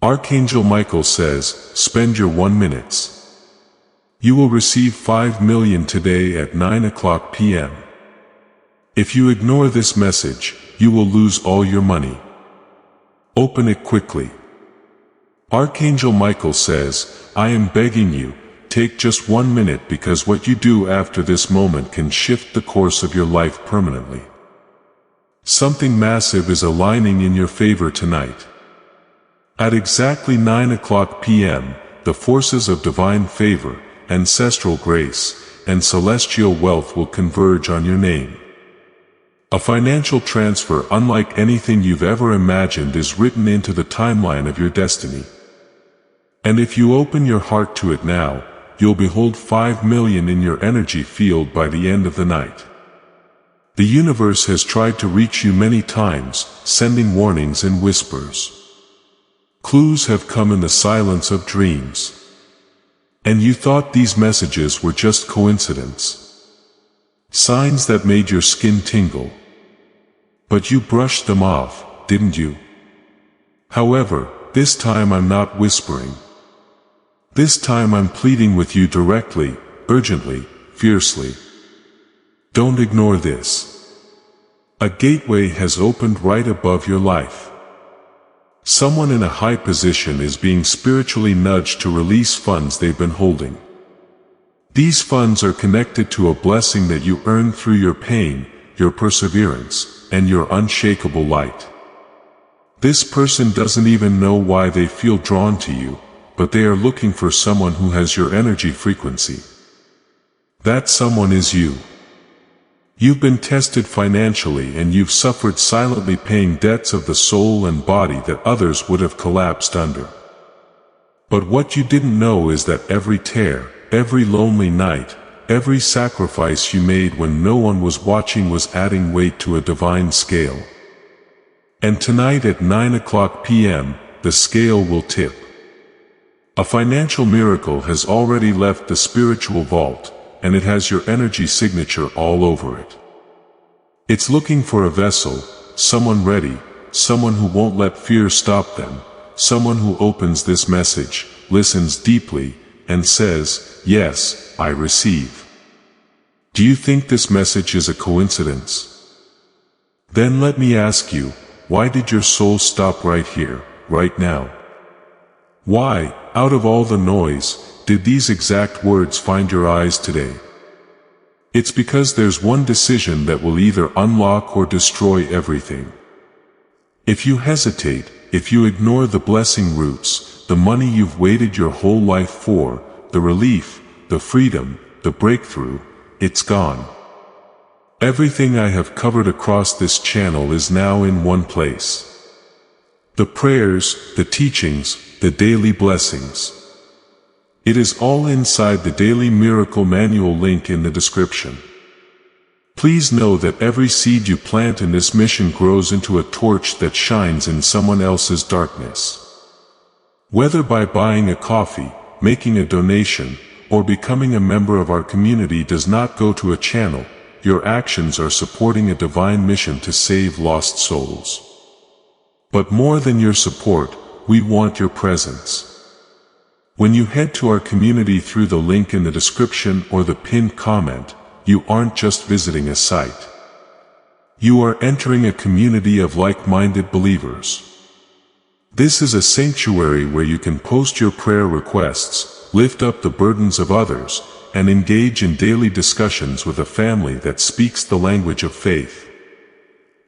Archangel Michael says, spend your 1 minutes. You will receive 5 million today at 9 o'clock p.m. If you ignore this message, you will lose all your money. Open it quickly. Archangel Michael says, I am begging you, take just 1 minute because what you do after this moment can shift the course of your life permanently. Something massive is aligning in your favor tonight. At exactly 9 o'clock p.m., the forces of divine favor, ancestral grace, and celestial wealth will converge on your name. A financial transfer unlike anything you've ever imagined is written into the timeline of your destiny. And if you open your heart to it now, you'll behold 5 million in your energy field by the end of the night. The universe has tried to reach you many times, sending warnings in whispers. Clues have come in the silence of dreams. And you thought these messages were just coincidence. Signs that made your skin tingle. But you brushed them off, didn't you? However, this time I'm not whispering. This time I'm pleading with you directly, urgently, fiercely. Don't ignore this. A gateway has opened right above your life. Someone in a high position is being spiritually nudged to release funds they've been holding. These funds are connected to a blessing that you earned through your pain, your perseverance, and your unshakable light. This person doesn't even know why they feel drawn to you, but they are looking for someone who has your energy frequency. That someone is you. You've been tested financially and you've suffered silently paying debts of the soul and body that others would have collapsed under. But what you didn't know is that every tear, every lonely night, every sacrifice you made when no one was watching was adding weight to a divine scale. And tonight at 9 o'clock p.m., the scale will tip. A financial miracle has already left the spiritual vault, and it has your energy signature all over it. It's looking for a vessel, someone ready, someone who won't let fear stop them, someone who opens this message, listens deeply, and says, yes, I receive. Do you think this message is a coincidence? Then let me ask you, why did your soul stop right here, right now? Why, out of all the noise, did these exact words find your eyes today? It's because there's one decision that will either unlock or destroy everything. If you hesitate, if you ignore the blessing roots, the money you've waited your whole life for, the relief, the freedom, the breakthrough, it's gone. Everything I have covered across this channel is now in one place. The prayers, the teachings, the daily blessings. It is all inside the Daily Miracle Manual link in the description. Please know that every seed you plant in this mission grows into a torch that shines in someone else's darkness. Whether by buying a coffee, making a donation, or becoming a member of our community does not go to a channel, your actions are supporting a divine mission to save lost souls. But more than your support, we want your presence. When you head to our community through the link in the description or the pinned comment, you aren't just visiting a site. You are entering a community of like-minded believers. This is a sanctuary where you can post your prayer requests, lift up the burdens of others, and engage in daily discussions with a family that speaks the language of faith.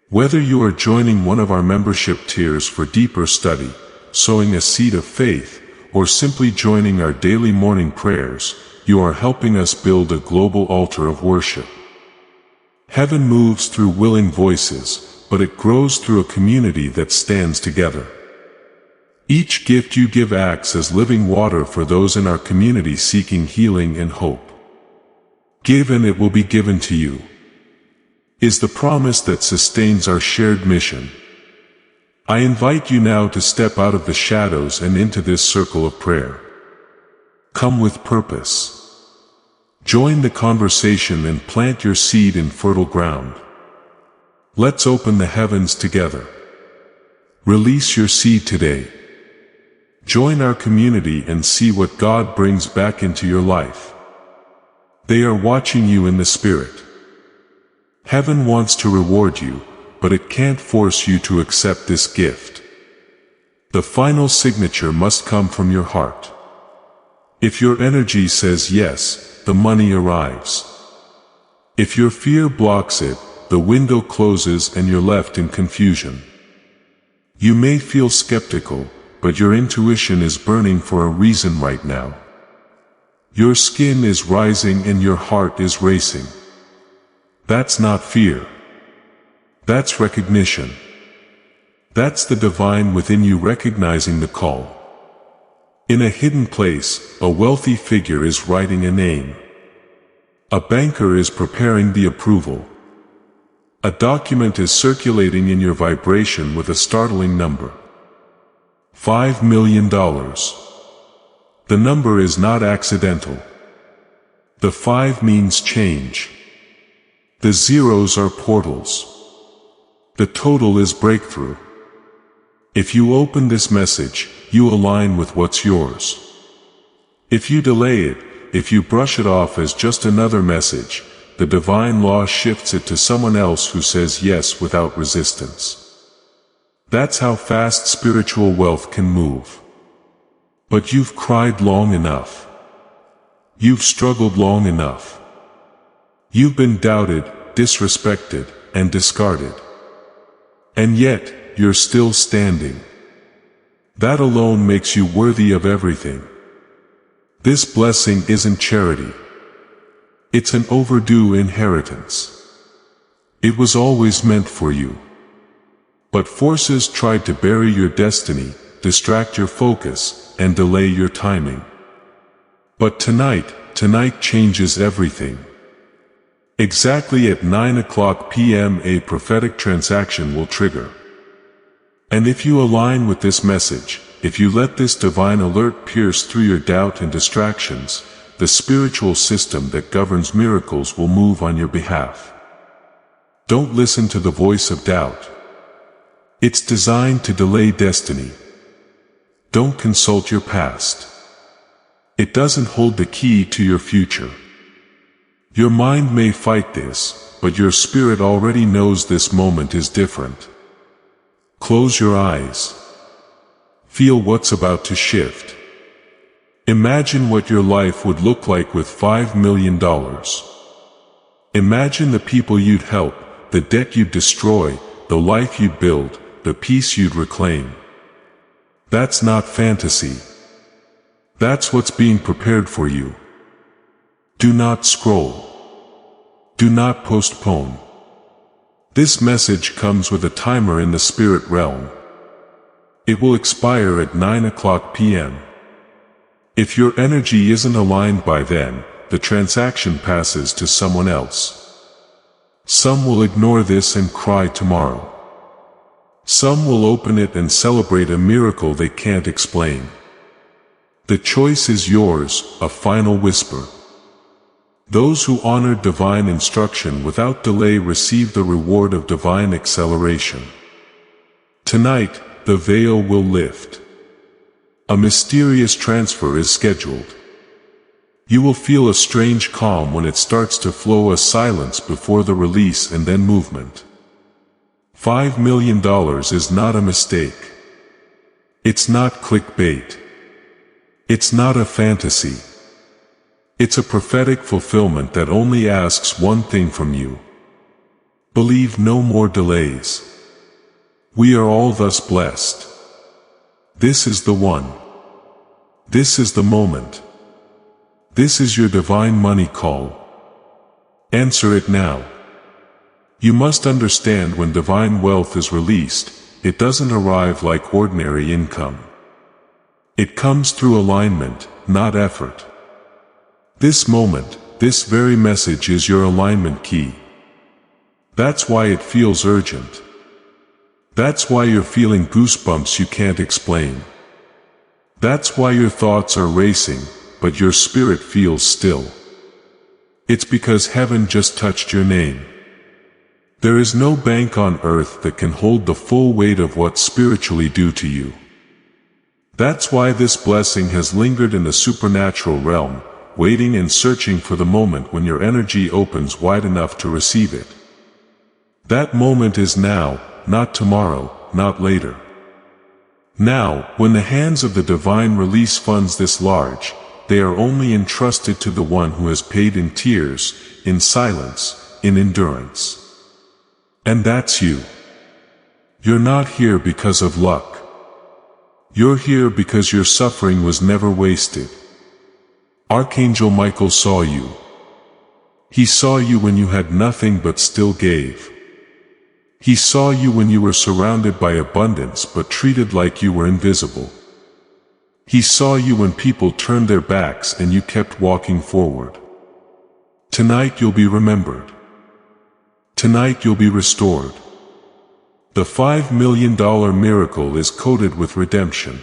Whether you are joining one of our membership tiers for deeper study, sowing a seed of faith, or simply joining our daily morning prayers, you are helping us build a global altar of worship. Heaven moves through willing voices, but it grows through a community that stands together. Each gift you give acts as living water for those in our community seeking healing and hope. Give and it will be given to you, is the promise that sustains our shared mission. I invite you now to step out of the shadows and into this circle of prayer. Come with purpose. Join the conversation and plant your seed in fertile ground. Let's open the heavens together. Release your seed today. Join our community and see what God brings back into your life. They are watching you in the spirit. Heaven wants to reward you, but it can't force you to accept this gift. The final signature must come from your heart. If your energy says yes, the money arrives. If your fear blocks it, the window closes and you're left in confusion. You may feel skeptical, but your intuition is burning for a reason right now. Your skin is rising and your heart is racing. That's not fear. That's recognition. That's the divine within you recognizing the call. In a hidden place, a wealthy figure is writing a name. A banker is preparing the approval. A document is circulating in your vibration with a startling number. $5 million. The number is not accidental. The 5 means change. The zeros are portals. The total is breakthrough. If you open this message, you align with what's yours. If you delay it, if you brush it off as just another message, the divine law shifts it to someone else who says yes without resistance. That's how fast spiritual wealth can move. But you've cried long enough. You've struggled long enough. You've been doubted, disrespected, and discarded. And yet, you're still standing. That alone makes you worthy of everything. This blessing isn't charity. It's an overdue inheritance. It was always meant for you. But forces tried to bury your destiny, distract your focus, and delay your timing. But tonight changes everything. Exactly at 9:00 p.m. a prophetic transaction will trigger. And if you align with this message, if you let this divine alert pierce through your doubt and distractions, the spiritual system that governs miracles will move on your behalf. Don't listen to the voice of doubt. It's designed to delay destiny. Don't consult your past. It doesn't hold the key to your future. Your mind may fight this, but your spirit already knows this moment is different. Close your eyes. Feel what's about to shift. Imagine what your life would look like with $5 million. Imagine the people you'd help, the debt you'd destroy, the life you'd build, the peace you'd reclaim. That's not fantasy. That's what's being prepared for you. Do not scroll. Do not postpone. This message comes with a timer in the spirit realm. It will expire at 9:00 p.m. If your energy isn't aligned by then, the transaction passes to someone else. Some will ignore this and cry tomorrow. Some will open it and celebrate a miracle they can't explain. The choice is yours, a final whisper. Those who honor divine instruction without delay receive the reward of divine acceleration. Tonight, the veil will lift. A mysterious transfer is scheduled. You will feel a strange calm when it starts to flow, a silence before the release and then movement. $5 million is not a mistake. It's not clickbait. It's not a fantasy. It's a prophetic fulfillment that only asks one thing from you. Believe no more delays. We are all thus blessed. This is the one. This is the moment. This is your divine money call. Answer it now. You must understand, when divine wealth is released, it doesn't arrive like ordinary income. It comes through alignment, not effort. This moment, this very message is your alignment key. That's why it feels urgent. That's why you're feeling goosebumps you can't explain. That's why your thoughts are racing, but your spirit feels still. It's because heaven just touched your name. There is no bank on earth that can hold the full weight of what's spiritually due to you. That's why this blessing has lingered in the supernatural realm, waiting and searching for the moment when your energy opens wide enough to receive it. That moment is now, not tomorrow, not later. Now, when the hands of the divine release funds this large, they are only entrusted to the one who has paid in tears, in silence, in endurance. And that's you. You're not here because of luck. You're here because your suffering was never wasted. Archangel Michael saw you. He saw you when you had nothing but still gave. He saw you when you were surrounded by abundance but treated like you were invisible. He saw you when people turned their backs and you kept walking forward. Tonight you'll be remembered. Tonight you'll be restored. The $5 million miracle is coated with redemption.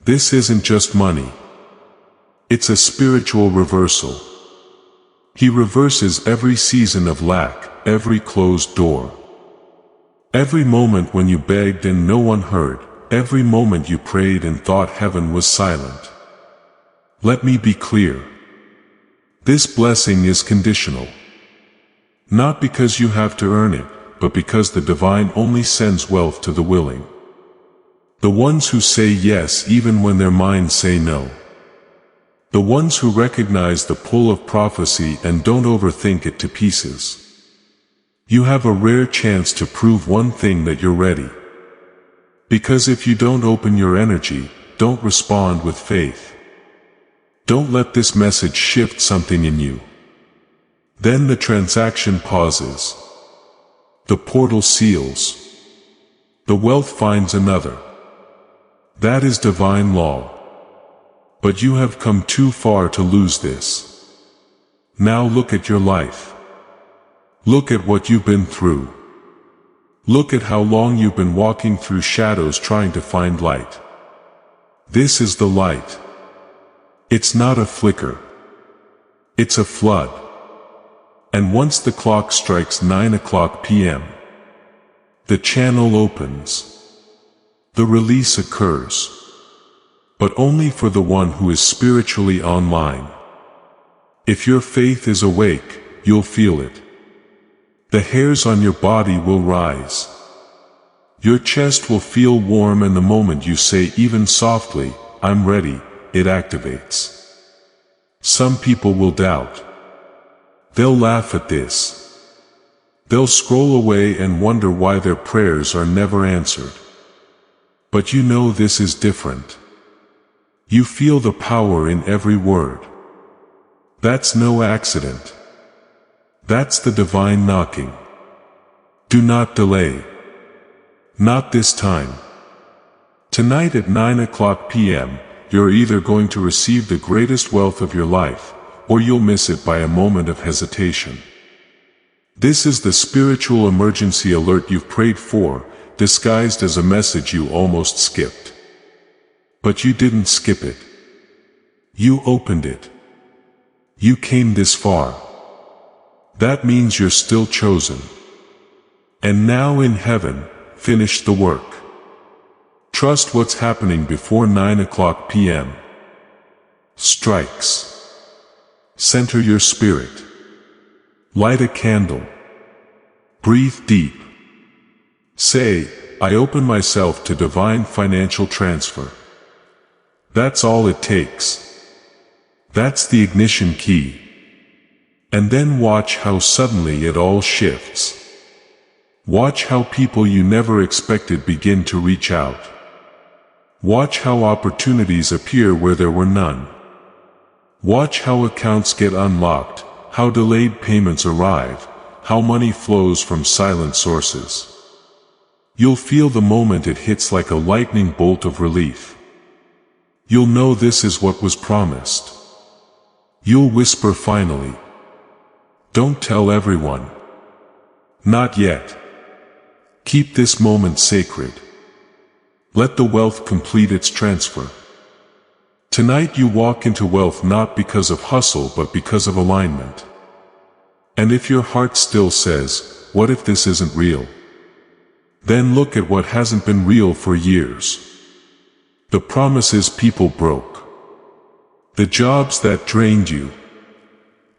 This isn't just money. It's a spiritual reversal. He reverses every season of lack, every closed door. Every moment when you begged and no one heard, every moment you prayed and thought heaven was silent. Let me be clear. This blessing is conditional. Not because you have to earn it, but because the divine only sends wealth to the willing. The ones who say yes even when their minds say no. The ones who recognize the pull of prophecy and don't overthink it to pieces. You have a rare chance to prove one thing, that you're ready. Because if you don't open your energy, don't respond with faith. Don't let this message shift something in you. Then the transaction pauses. The portal seals. The wealth finds another. That is divine law. But you have come too far to lose this. Now look at your life. Look at what you've been through. Look at how long you've been walking through shadows trying to find light. This is the light. It's not a flicker. It's a flood. And once the clock strikes 9 p.m., the channel opens. The release occurs. But only for the one who is spiritually online. If your faith is awake, you'll feel it. The hairs on your body will rise. Your chest will feel warm, and the moment you say even softly, "I'm ready," it activates. Some people will doubt. They'll laugh at this. They'll scroll away and wonder why their prayers are never answered. But you know this is different. You feel the power in every word. That's no accident. That's the divine knocking. Do not delay. Not this time. Tonight at 9 p.m., you're either going to receive the greatest wealth of your life, or you'll miss it by a moment of hesitation. This is the spiritual emergency alert you've prayed for, disguised as a message you almost skipped. But you didn't skip it. You opened it. You came this far. That means you're still chosen. And now in heaven, finish the work. Trust what's happening before 9 p.m. strikes. Center your spirit. Light a candle. Breathe deep. Say, "I open myself to divine financial transfer." That's all it takes. That's the ignition key. And then watch how suddenly it all shifts. Watch how people you never expected begin to reach out. Watch how opportunities appear where there were none. Watch how accounts get unlocked, how delayed payments arrive, how money flows from silent sources. You'll feel the moment it hits like a lightning bolt of relief. You'll know this is what was promised. You'll whisper finally. Don't tell everyone. Not yet. Keep this moment sacred. Let the wealth complete its transfer. Tonight you walk into wealth not because of hustle but because of alignment. And if your heart still says, "What if this isn't real?" then look at what hasn't been real for years. The promises people broke. The jobs that drained you.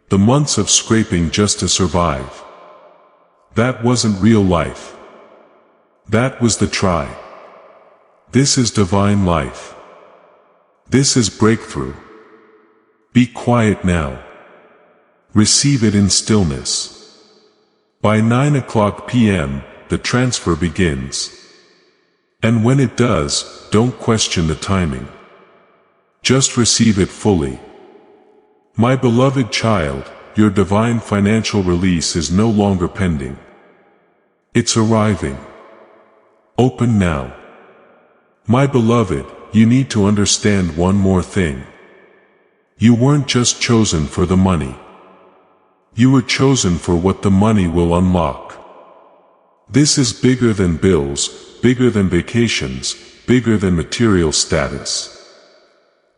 The months of scraping just to survive. That wasn't real life. That was the try. This is divine life. This is breakthrough. Be quiet now. Receive it in stillness. By 9 p.m., the transfer begins. And when it does, don't question the timing. Just receive it fully. My beloved child, your divine financial release is no longer pending. It's arriving. Open now. My beloved, you need to understand one more thing. You weren't just chosen for the money. You were chosen for what the money will unlock. This is bigger than bills, bigger than vacations, bigger than material status.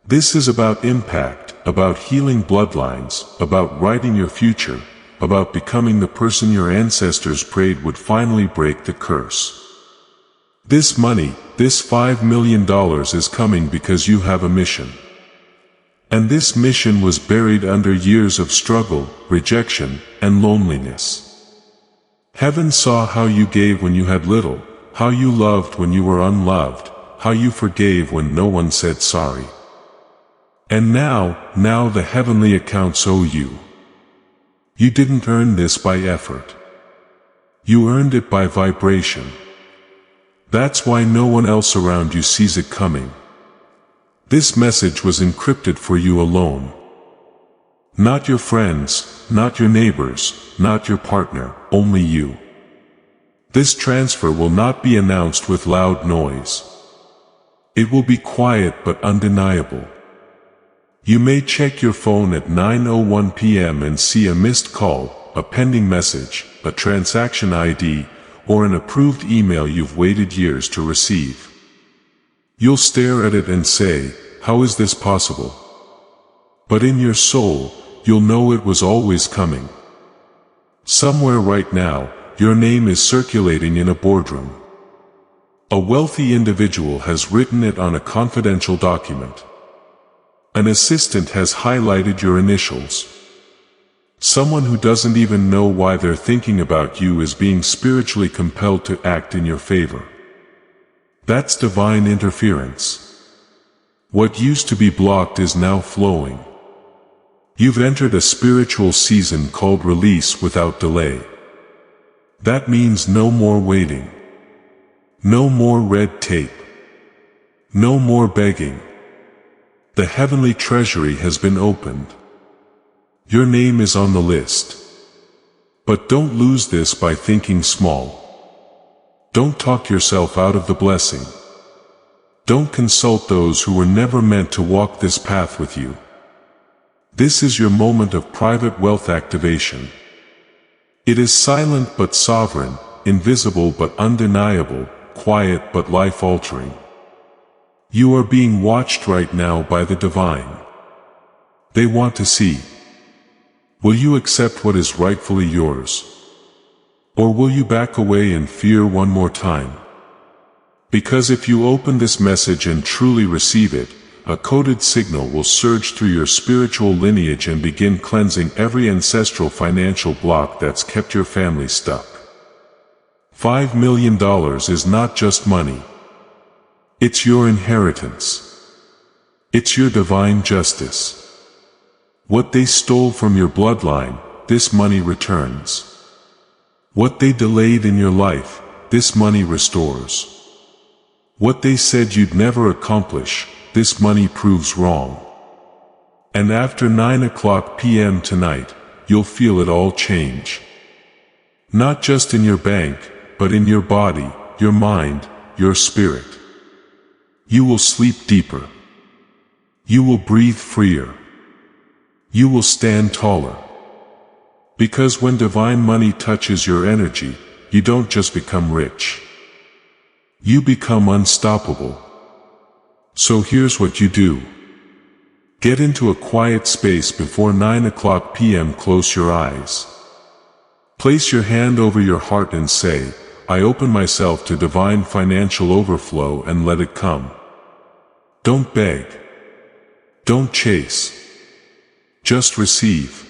This is about impact, about healing bloodlines, about writing your future, about becoming the person your ancestors prayed would finally break the curse. This money, this $5 million is coming because you have a mission. And this mission was buried under years of struggle, rejection, and loneliness. Heaven saw how you gave when you had little, how you loved when you were unloved, how you forgave when no one said sorry. And now the heavenly accounts owe you. You didn't earn this by effort. You earned it by vibration. That's why no one else around you sees it coming. This message was encrypted for you alone. Not your friends, not your neighbors, not your partner, only you. This transfer will not be announced with loud noise. It will be quiet but undeniable. You may check your phone at 9:01 p.m. and see a missed call, a pending message, a transaction ID, or an approved email you've waited years to receive. You'll stare at it and say, "How is this possible?" But in your soul, you'll know it was always coming. Somewhere right now, your name is circulating in a boardroom. A wealthy individual has written it on a confidential document. An assistant has highlighted your initials. Someone who doesn't even know why they're thinking about you is being spiritually compelled to act in your favor. That's divine interference. What used to be blocked is now flowing. You've entered a spiritual season called release without delay. That means no more waiting. No more red tape. No more begging. The heavenly treasury has been opened. Your name is on the list. But don't lose this by thinking small. Don't talk yourself out of the blessing. Don't consult those who were never meant to walk this path with you. This is your moment of private wealth activation. It is silent but sovereign, invisible but undeniable, quiet but life-altering. You are being watched right now by the divine. They want to see. Will you accept what is rightfully yours? Or will you back away in fear one more time? Because if you open this message and truly receive it, a coded signal will surge through your spiritual lineage and begin cleansing every ancestral financial block that's kept your family stuck. $5 million is not just money. It's your inheritance. It's your divine justice. What they stole from your bloodline, this money returns. What they delayed in your life, this money restores. What they said you'd never accomplish, this money proves wrong. And after 9 p.m. tonight, you'll feel it all change. Not just in your bank, but in your body, your mind, your spirit. You will sleep deeper. You will breathe freer. You will stand taller. Because when divine money touches your energy, you don't just become rich. You become unstoppable. So here's what you do. Get into a quiet space before 9 p.m. Close your eyes. Place your hand over your heart and say, "I open myself to divine financial overflow and let it come." Don't beg. Don't chase. Just receive.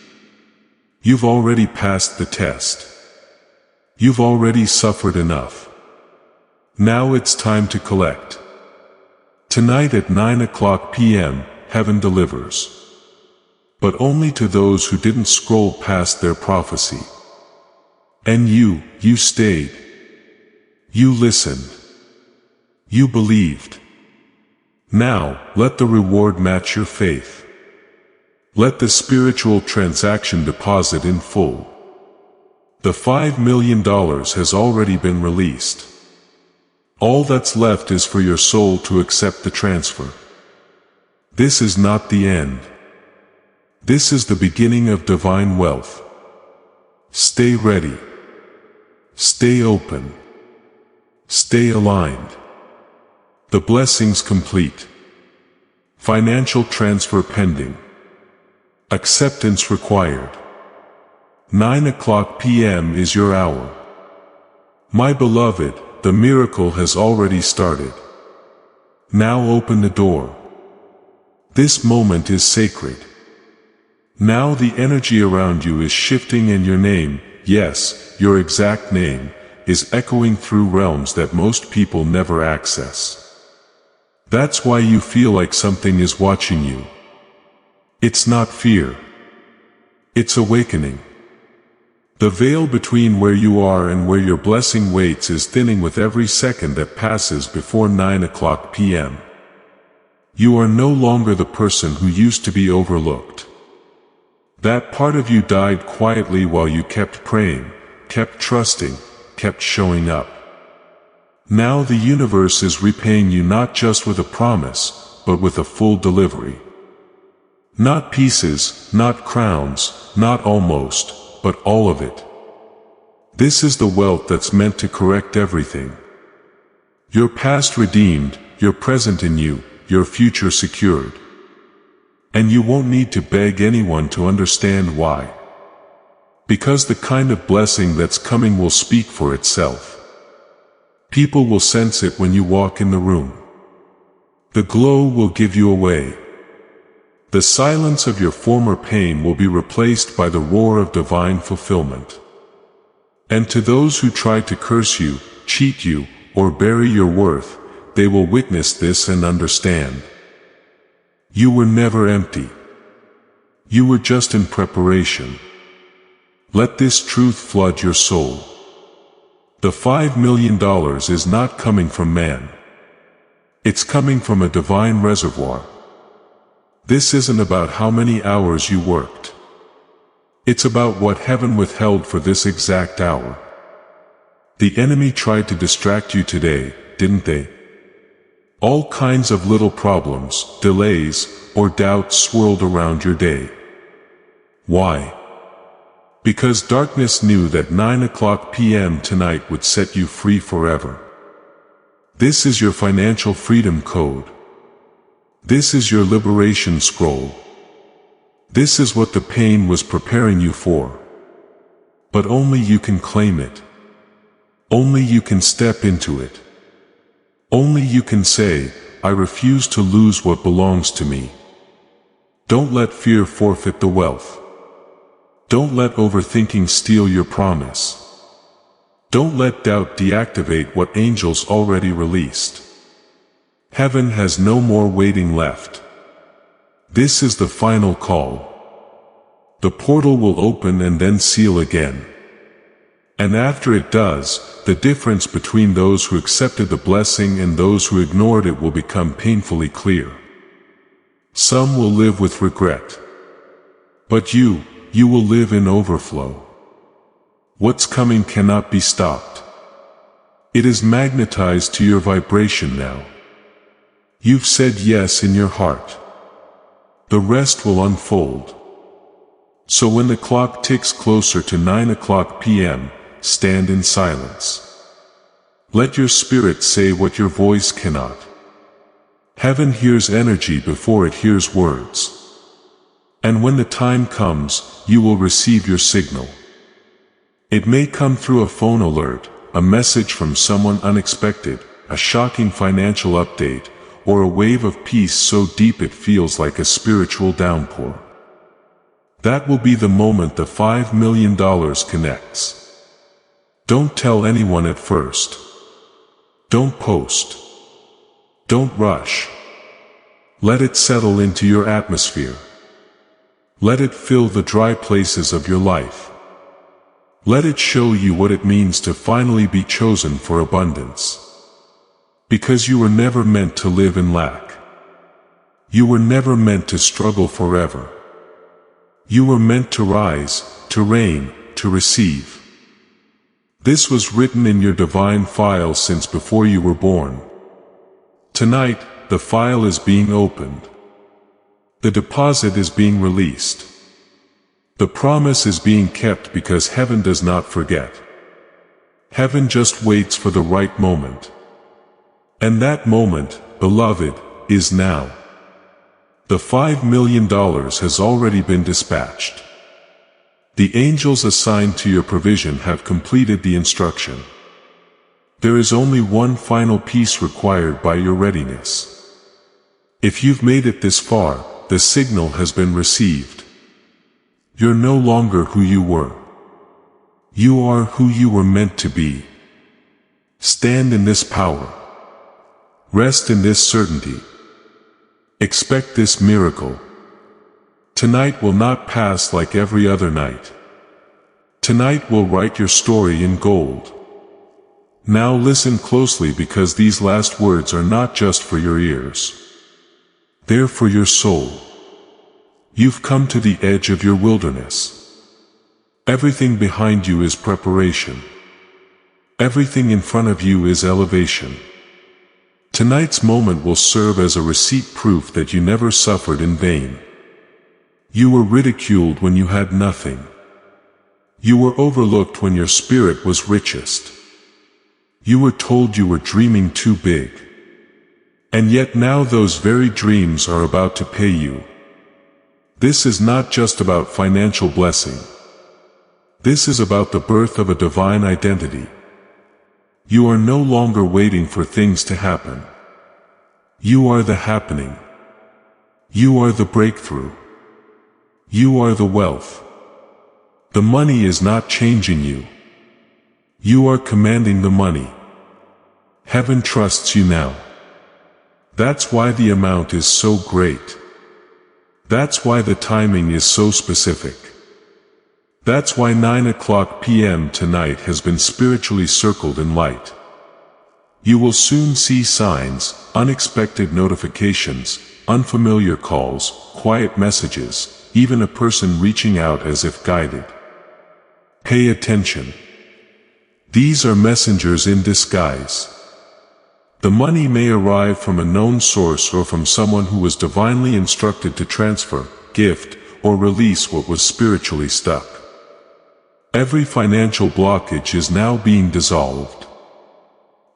You've already passed the test. You've already suffered enough. Now it's time to collect. Tonight at 9 p.m., heaven delivers. But only to those who didn't scroll past their prophecy. And you stayed. You listened. You believed. Now, let the reward match your faith. Let the spiritual transaction deposit in full. The $5 million has already been released. All that's left is for your soul to accept the transfer. This is not the end. This is the beginning of divine wealth. Stay ready. Stay open. Stay aligned. The blessings complete. Financial transfer pending. Acceptance required. 9 p.m. is your hour. My beloved, the miracle has already started. Now open the door. This moment is sacred. Now the energy around you is shifting and your name, yes, your exact name, is echoing through realms that most people never access. That's why you feel like something is watching you. It's not fear. It's awakening. The veil between where you are and where your blessing waits is thinning with every second that passes before 9 p.m. You are no longer the person who used to be overlooked. That part of you died quietly while you kept praying, kept trusting, kept showing up. Now the universe is repaying you not just with a promise, but with a full delivery. Not pieces, not crowns, not almost, but all of it. This is the wealth that's meant to correct everything. Your past redeemed, your present in you, your future secured. And you won't need to beg anyone to understand why. Because the kind of blessing that's coming will speak for itself. People will sense it when you walk in the room. The glow will give you away. The silence of your former pain will be replaced by the roar of divine fulfillment. And to those who try to curse you, cheat you, or bury your worth, they will witness this and understand. You were never empty. You were just in preparation. Let this truth flood your soul. The $5 million is not coming from man. It's coming from a divine reservoir. This isn't about how many hours you worked. It's about what heaven withheld for this exact hour. The enemy tried to distract you today, didn't they? All kinds of little problems, delays, or doubts swirled around your day. Why? Because darkness knew that 9 p.m. tonight would set you free forever. This is your financial freedom code. This is your liberation scroll. This is what the pain was preparing you for. But only you can claim it. Only you can step into it. Only you can say, I refuse to lose what belongs to me. Don't let fear forfeit the wealth. Don't let overthinking steal your promise. Don't let doubt deactivate what angels already released. Heaven has no more waiting left. This is the final call. The portal will open and then seal again. And after it does, the difference between those who accepted the blessing and those who ignored it will become painfully clear. Some will live with regret. But you will live in overflow. What's coming cannot be stopped. It is magnetized to your vibration now. You've said yes in your heart. The rest will unfold. So when the clock ticks closer to 9 p.m., stand in silence. Let your spirit say what your voice cannot. Heaven hears energy before it hears words. And when the time comes, you will receive your signal. It may come through a phone alert, a message from someone unexpected, a shocking financial update, or a wave of peace so deep it feels like a spiritual downpour. That will be the moment the $5 million connects. Don't tell anyone at first. Don't post. Don't rush. Let it settle into your atmosphere. Let it fill the dry places of your life. Let it show you what it means to finally be chosen for abundance. Because you were never meant to live in lack. You were never meant to struggle forever. You were meant to rise, to reign, to receive. This was written in your divine file since before you were born. Tonight, the file is being opened. The deposit is being released. The promise is being kept because heaven does not forget. Heaven just waits for the right moment. And that moment, beloved, is now. The $5 million has already been dispatched. The angels assigned to your provision have completed the instruction. There is only one final piece required by your readiness. If you've made it this far, the signal has been received. You're no longer who you were. You are who you were meant to be. Stand in this power. Rest in this certainty. Expect this miracle. Tonight will not pass like every other night. Tonight will write your story in gold. Now listen closely because these last words are not just for your ears. They're for your soul. You've come to the edge of your wilderness. Everything behind you is preparation. Everything in front of you is elevation. Tonight's moment will serve as a receipt proof that you never suffered in vain. You were ridiculed when you had nothing. You were overlooked when your spirit was richest. You were told you were dreaming too big. And yet now those very dreams are about to pay you. This is not just about financial blessing. This is about the birth of a divine identity. You are no longer waiting for things to happen. You are the happening. You are the breakthrough. You are the wealth. The money is not changing you. You are commanding the money. Heaven trusts you now. That's why the amount is so great. That's why the timing is so specific. That's why 9:00 p.m. tonight has been spiritually circled in light. You will soon see signs, unexpected notifications, unfamiliar calls, quiet messages, even a person reaching out as if guided. Pay attention. These are messengers in disguise. The money may arrive from a known source or from someone who was divinely instructed to transfer, gift, or release what was spiritually stuck. Every financial blockage is now being dissolved.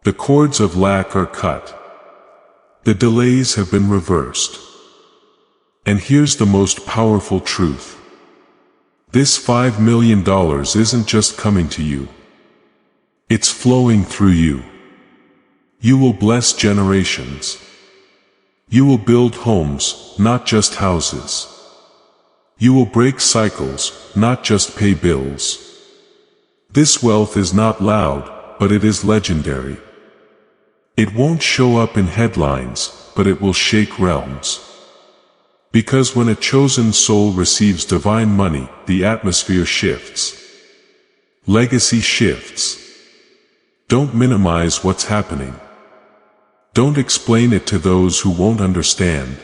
The cords of lack are cut. The delays have been reversed. And here's the most powerful truth. This $5 million isn't just coming to you. It's flowing through you. You will bless generations. You will build homes, not just houses. You will break cycles, not just pay bills. This wealth is not loud, but it is legendary. It won't show up in headlines, but it will shake realms. Because when a chosen soul receives divine money, the atmosphere shifts. Legacy shifts. Don't minimize what's happening. Don't explain it to those who won't understand.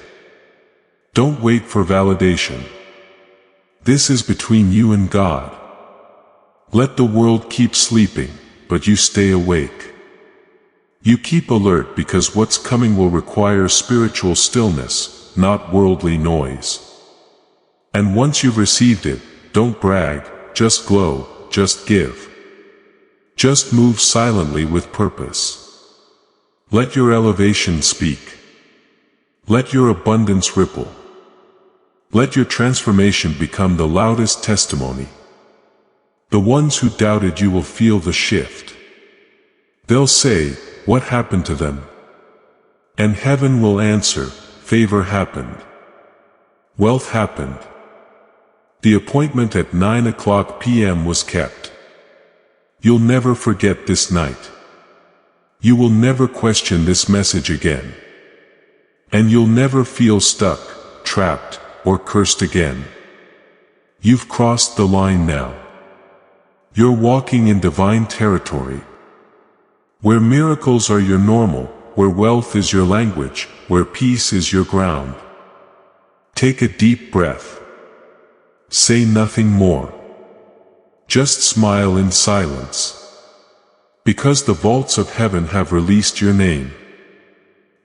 Don't wait for validation. This is between you and God. Let the world keep sleeping, but you stay awake. You keep alert because what's coming will require spiritual stillness, not worldly noise. And once you've received it, don't brag, just glow, just give. Just move silently with purpose. Let your elevation speak. Let your abundance ripple. Let your transformation become the loudest testimony. The ones who doubted you will feel the shift. They'll say, "What happened to them?" And heaven will answer, favor happened. Wealth happened. The appointment at 9 p.m. was kept. You'll never forget this night. You will never question this message again. And you'll never feel stuck, trapped, or cursed again. You've crossed the line now. You're walking in divine territory. Where miracles are your normal, where wealth is your language, where peace is your ground. Take a deep breath. Say nothing more. Just smile in silence. Because the vaults of heaven have released your name.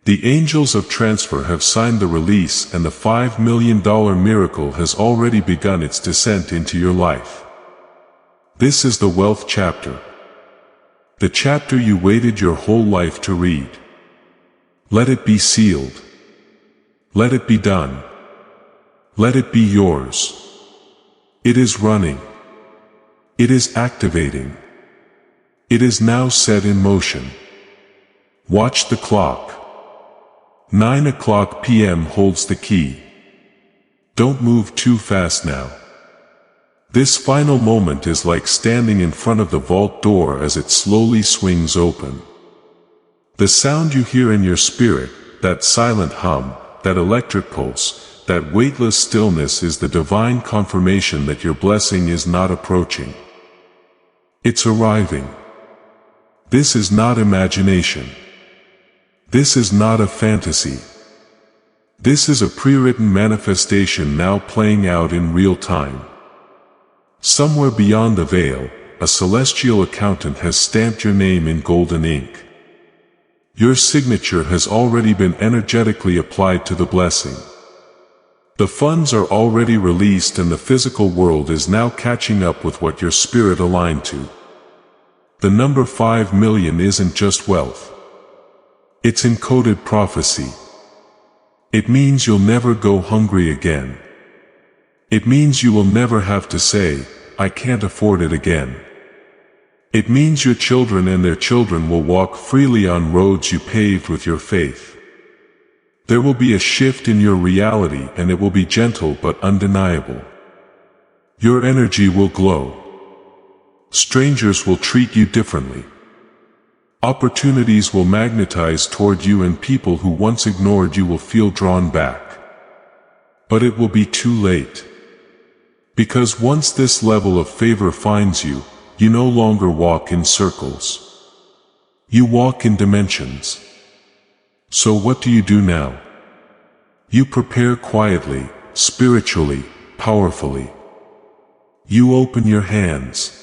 The angels of transfer have signed the release, and the $5 million miracle has already begun its descent into your life. This is the wealth chapter. The chapter you waited your whole life to read. Let it be sealed. Let it be done. Let it be yours. It is running. It is activating. It is now set in motion. Watch the clock. 9 p.m. holds the key. Don't move too fast now. This final moment is like standing in front of the vault door as it slowly swings open. The sound you hear in your spirit, that silent hum, that electric pulse, that weightless stillness is the divine confirmation that your blessing is not approaching. It's arriving. This is not imagination. This is not a fantasy. This is a pre-written manifestation now playing out in real time. Somewhere beyond the veil, a celestial accountant has stamped your name in golden ink. Your signature has already been energetically applied to the blessing. The funds are already released, and the physical world is now catching up with what your spirit aligned to. The number 5 million isn't just wealth. It's encoded prophecy. It means you'll never go hungry again. It means you will never have to say, I can't afford it again. It means your children and their children will walk freely on roads you paved with your faith. There will be a shift in your reality, and it will be gentle but undeniable. Your energy will glow. Strangers will treat you differently. Opportunities will magnetize toward you, and people who once ignored you will feel drawn back. But it will be too late. Because once this level of favor finds you, you no longer walk in circles. You walk in dimensions. So what do you do now? You prepare quietly, spiritually, powerfully. You open your hands.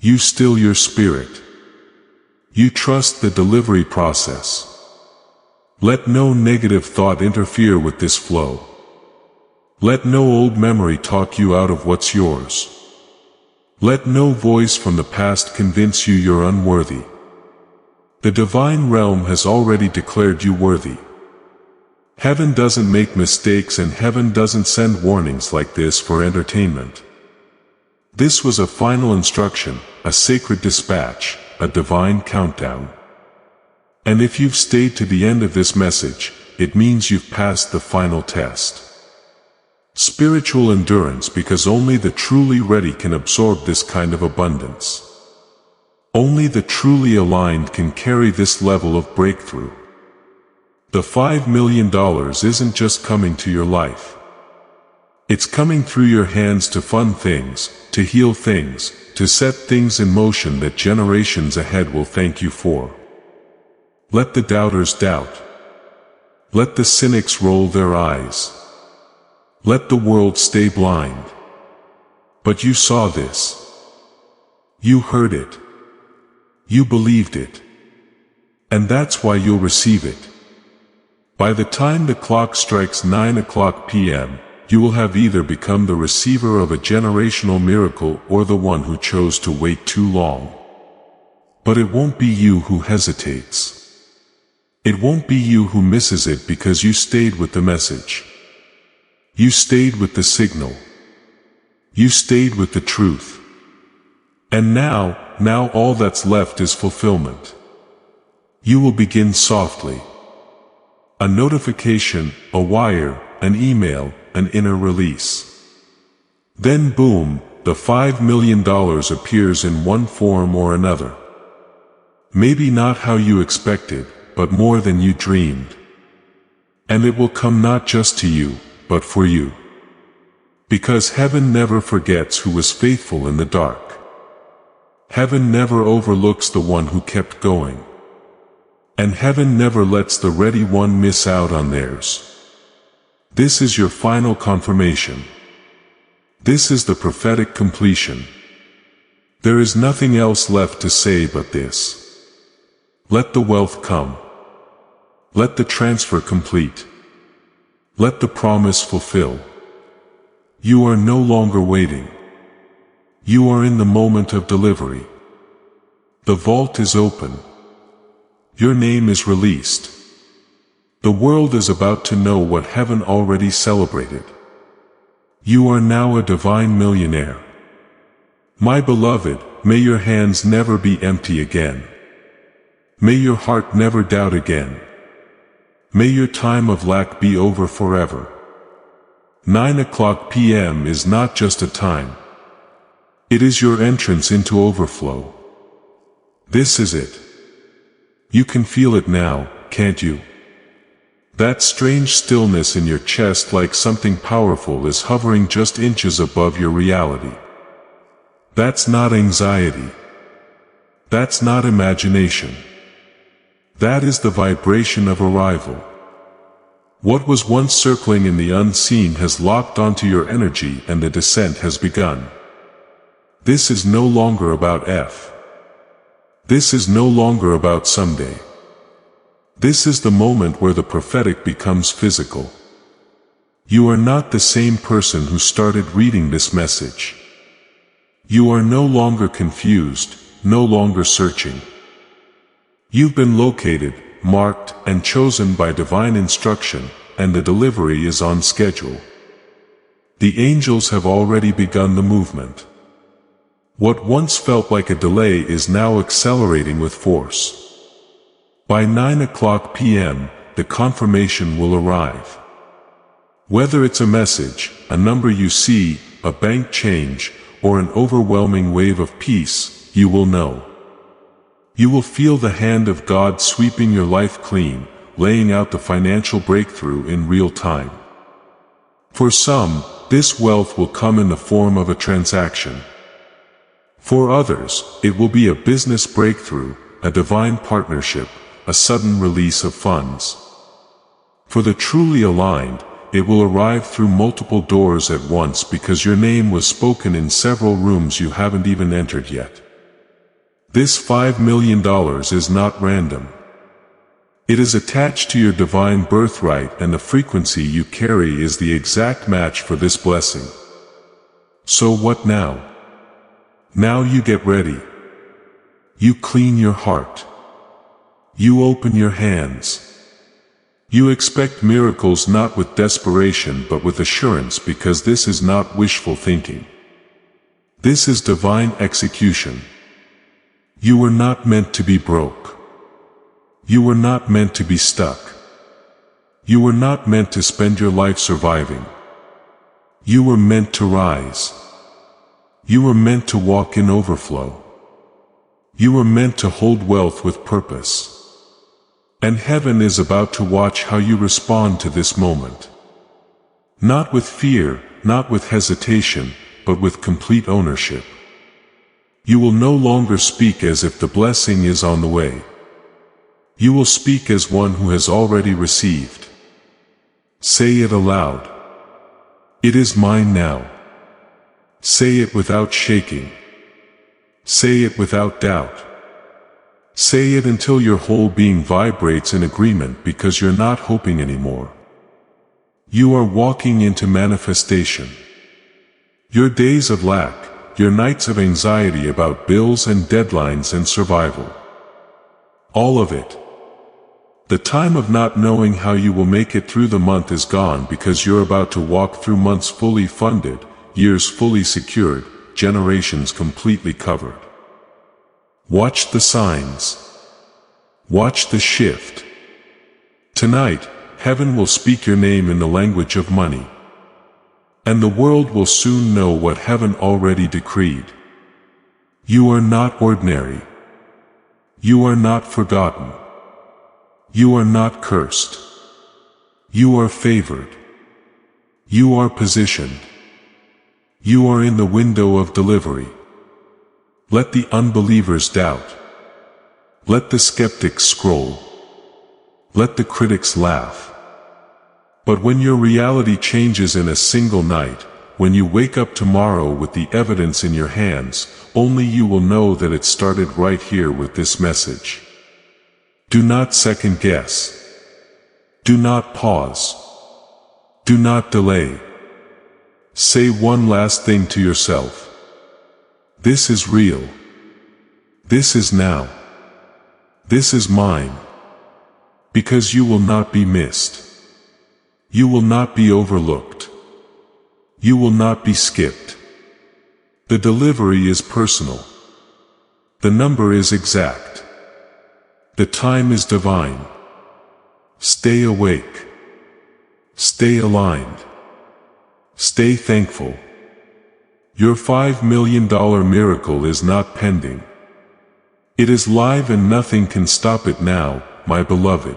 You still your spirit. You trust the delivery process. Let no negative thought interfere with this flow. Let no old memory talk you out of what's yours. Let no voice from the past convince you you're unworthy. The divine realm has already declared you worthy. Heaven doesn't make mistakes, and heaven doesn't send warnings like this for entertainment. This was a final instruction, a sacred dispatch, a divine countdown. And if you've stayed to the end of this message, it means you've passed the final test. Spiritual endurance, because only the truly ready can absorb this kind of abundance. Only the truly aligned can carry this level of breakthrough. The $5 million isn't just coming to your life. It's coming through your hands to fund things, to heal things, to set things in motion that generations ahead will thank you for. Let the doubters doubt. Let the cynics roll their eyes. Let the world stay blind. But you saw this. You heard it. You believed it. And that's why you'll receive it. By the time the clock strikes 9 p.m., you will have either become the receiver of a generational miracle or the one who chose to wait too long. But it won't be you who hesitates. It won't be you who misses it, because you stayed with the message. You stayed with the signal. You stayed with the truth. And now all that's left is fulfillment. You will begin softly. A notification, a wire, an email, an inner release. Then boom, the $5 million appears in one form or another. Maybe not how you expected, but more than you dreamed. And it will come not just to you, but for you. Because heaven never forgets who was faithful in the dark. Heaven never overlooks the one who kept going. And heaven never lets the ready one miss out on theirs. This is your final confirmation. This is the prophetic completion. There is nothing else left to say but this. Let the wealth come. Let the transfer complete. Let the promise fulfill. You are no longer waiting. You are in the moment of delivery. The vault is open. Your name is released. The world is about to know what heaven already celebrated. You are now a divine millionaire. My beloved, may your hands never be empty again. May your heart never doubt again. May your time of lack be over forever. 9:00 p.m. is not just a time. It is your entrance into overflow. This is it. You can feel it now, can't you? That strange stillness in your chest, like something powerful is hovering just inches above your reality. That's not anxiety. That's not imagination. That is the vibration of arrival. What was once circling in the unseen has locked onto your energy and the descent has begun. This is no longer about F. This is no longer about someday. This is the moment where the prophetic becomes physical. You are not the same person who started reading this message. You are no longer confused, no longer searching. You've been located, marked, and chosen by divine instruction, and the delivery is on schedule. The angels have already begun the movement. What once felt like a delay is now accelerating with force. By 9:00 p.m., the confirmation will arrive. Whether it's a message, a number you see, a bank change, or an overwhelming wave of peace, you will know. You will feel the hand of God sweeping your life clean, laying out the financial breakthrough in real time. For some, this wealth will come in the form of a transaction. For others, it will be a business breakthrough, a divine partnership, a sudden release of funds. For the truly aligned, it will arrive through multiple doors at once because your name was spoken in several rooms you haven't even entered yet. This $5 million is not random. It is attached to your divine birthright, and the frequency you carry is the exact match for this blessing. So what now? Now you get ready. You clean your heart. You open your hands. You expect miracles not with desperation but with assurance, because this is not wishful thinking. This is divine execution. You were not meant to be broke. You were not meant to be stuck. You were not meant to spend your life surviving. You were meant to rise. You were meant to walk in overflow. You were meant to hold wealth with purpose. And heaven is about to watch how you respond to this moment. Not with fear, not with hesitation, but with complete ownership. You will no longer speak as if the blessing is on the way. You will speak as one who has already received. Say it aloud. It is mine now. Say it without shaking. Say it without doubt. Say it until your whole being vibrates in agreement, because you're not hoping anymore. You are walking into manifestation. Your days of lack, your nights of anxiety about bills and deadlines and survival. All of it. The time of not knowing how you will make it through the month is gone, because you're about to walk through months fully funded, years fully secured, generations completely covered. Watch the signs. Watch the shift. Tonight, heaven will speak your name in the language of money. And the world will soon know what heaven already decreed. You are not ordinary. You are not forgotten. You are not cursed. You are favored. You are positioned. You are in the window of delivery. Let the unbelievers doubt. Let the skeptics scroll. Let the critics laugh. But when your reality changes in a single night, when you wake up tomorrow with the evidence in your hands, only you will know that it started right here with this message. Do not second guess. Do not pause. Do not delay. Say one last thing to yourself. This is real. This is now. This is mine. Because you will not be missed. You will not be overlooked. You will not be skipped. The delivery is personal. The number is exact. The time is divine. Stay awake. Stay aligned. Stay thankful. Your $5 million miracle is not pending. It is live and nothing can stop it now, my beloved.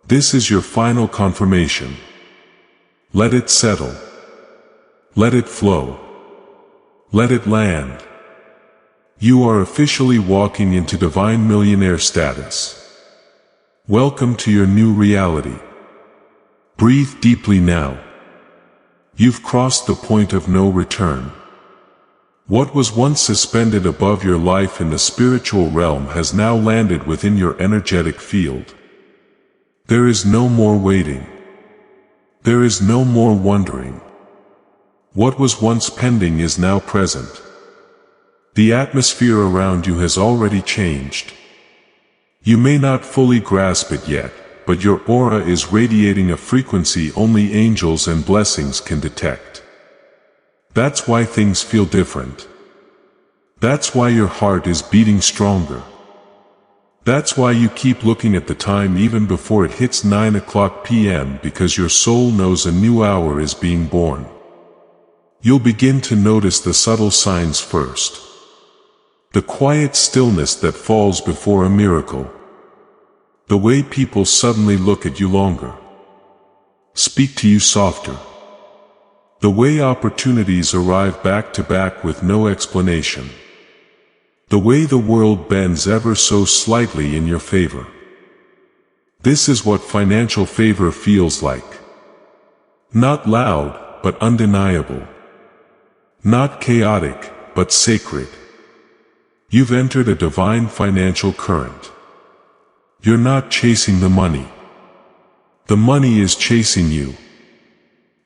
This is your final confirmation. Let it settle. Let it flow. Let it land. You are officially walking into divine millionaire status. Welcome to your new reality. Breathe deeply now. You've crossed the point of no return. What was once suspended above your life in the spiritual realm has now landed within your energetic field. There is no more waiting. There is no more wondering. What was once pending is now present. The atmosphere around you has already changed. You may not fully grasp it yet, but your aura is radiating a frequency only angels and blessings can detect. That's why things feel different. That's why your heart is beating stronger. That's why you keep looking at the time even before it hits 9 p.m. because your soul knows a new hour is being born. You'll begin to notice the subtle signs first. The quiet stillness that falls before a miracle. The way people suddenly look at you longer. Speak to you softer. The way opportunities arrive back to back with no explanation. The way the world bends ever so slightly in your favor. This is what financial favor feels like. Not loud, but undeniable. Not chaotic, but sacred. You've entered a divine financial current. You're not chasing the money. The money is chasing you.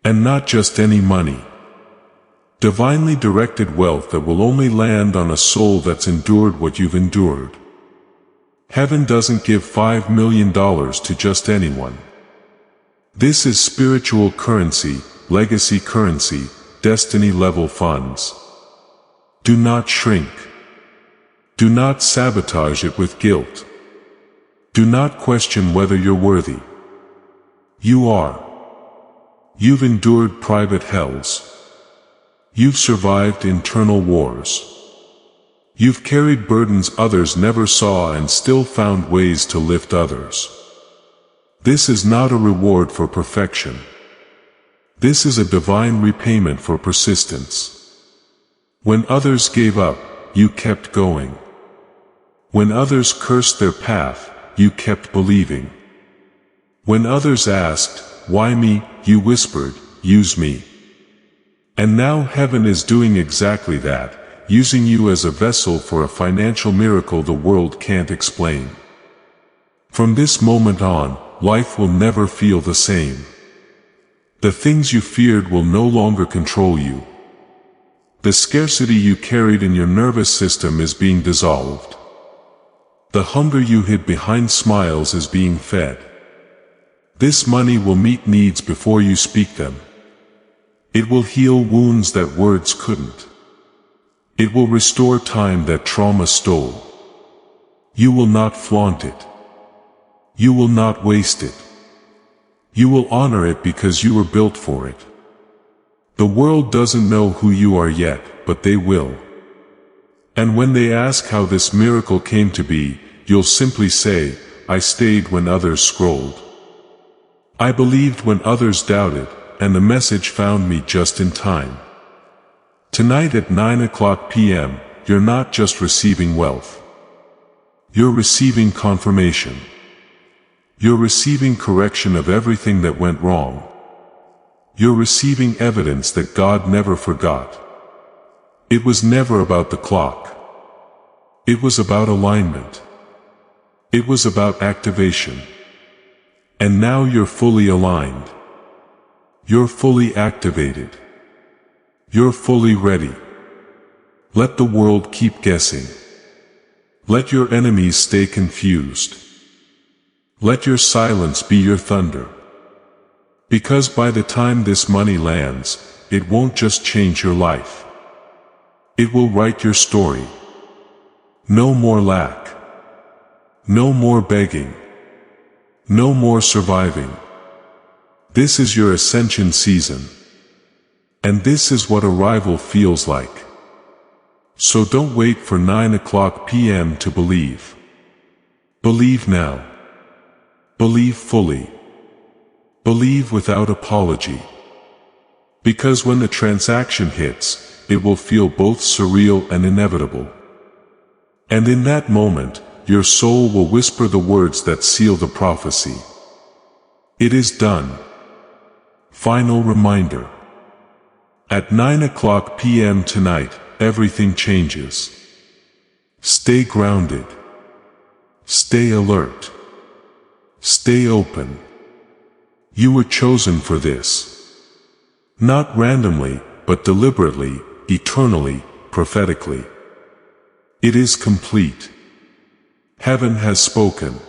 And not just any money. Divinely directed wealth that will only land on a soul that's endured what you've endured. Heaven doesn't give $5 million to just anyone. This is spiritual currency, legacy currency, destiny-level funds. Do not shrink. Do not sabotage it with guilt. Do not question whether you're worthy. You are. You've endured private hells. You've survived internal wars. You've carried burdens others never saw and still found ways to lift others. This is not a reward for perfection. This is a divine repayment for persistence. When others gave up, you kept going. When others cursed their path, you kept believing. When others asked, "Why me?" you whispered, "Use me." And now heaven is doing exactly that, using you as a vessel for a financial miracle the world can't explain. From this moment on, life will never feel the same. The things you feared will no longer control you. The scarcity you carried in your nervous system is being dissolved. The hunger you hid behind smiles is being fed. This money will meet needs before you speak them. It will heal wounds that words couldn't. It will restore time that trauma stole. You will not flaunt it. You will not waste it. You will honor it because you were built for it. The world doesn't know who you are yet, but they will. And when they ask how this miracle came to be, you'll simply say, I stayed when others scrolled. I believed when others doubted, and the message found me just in time. Tonight at 9 p.m., you're not just receiving wealth. You're receiving confirmation. You're receiving correction of everything that went wrong. You're receiving evidence that God never forgot. It was never about the clock. It was about alignment. It was about activation. And now you're fully aligned. You're fully activated. You're fully ready. Let the world keep guessing. Let your enemies stay confused. Let your silence be your thunder. Because by the time this money lands, it won't just change your life. It will write your story. No more lack. No more begging. No more surviving. This is your ascension season. And this is what arrival feels like. So don't wait for 9 p.m. to believe. Believe now. Believe fully. Believe without apology. Because when the transaction hits, it will feel both surreal and inevitable. And in that moment, your soul will whisper the words that seal the prophecy. It is done. Final reminder. At 9 p.m. tonight, everything changes. Stay grounded. Stay alert. Stay open. You were chosen for this. Not randomly, but deliberately, eternally, prophetically. It is complete. Heaven has spoken.